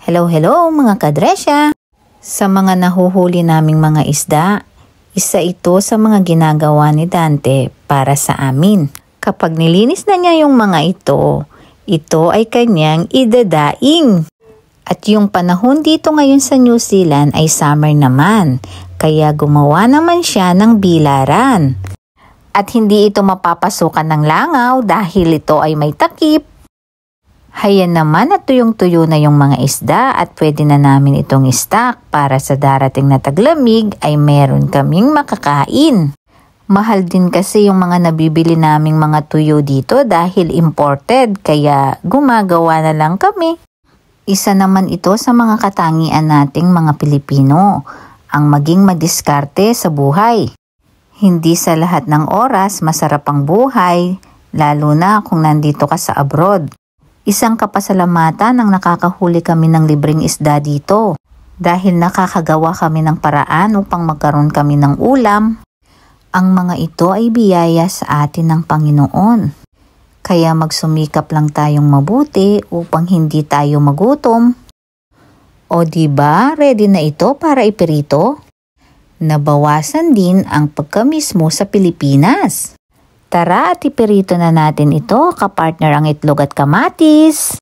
Hello mga kadresya! Sa mga nahuhuli naming mga isda, isa ito sa mga ginagawa ni Dante para sa amin. Kapag nilinis na niya yung mga ito ay kanyang idadaing. At yung panahon dito ngayon sa New Zealand ay summer naman, kaya gumawa naman siya ng bilaran. At hindi ito mapapasukan ng langaw dahil ito ay may takip. Hayan naman at tuyong-tuyo na yung mga isda at pwede na namin itong stock para sa darating na taglamig ay meron kaming makakain. Mahal din kasi yung mga nabibili naming mga tuyo dito dahil imported kaya gumagawa na lang kami. Isa naman ito sa mga katangian nating mga Pilipino, ang maging madiskarte sa buhay. Hindi sa lahat ng oras masarap ang buhay, lalo na kung nandito ka sa abroad. Isang kapasalamatan ang nakakahuli kami ng libreng isda dito dahil nakakagawa kami ng paraan upang magkaroon kami ng ulam. Ang mga ito ay biyaya sa atin ng Panginoon. Kaya magsumikap lang tayong mabuti upang hindi tayo magutom. O diba, ready na ito para ipirito? Nabawasan din ang pagkamis mo sa Pilipinas. Tara at ipirito na natin ito, kapartner ang itlog at kamatis.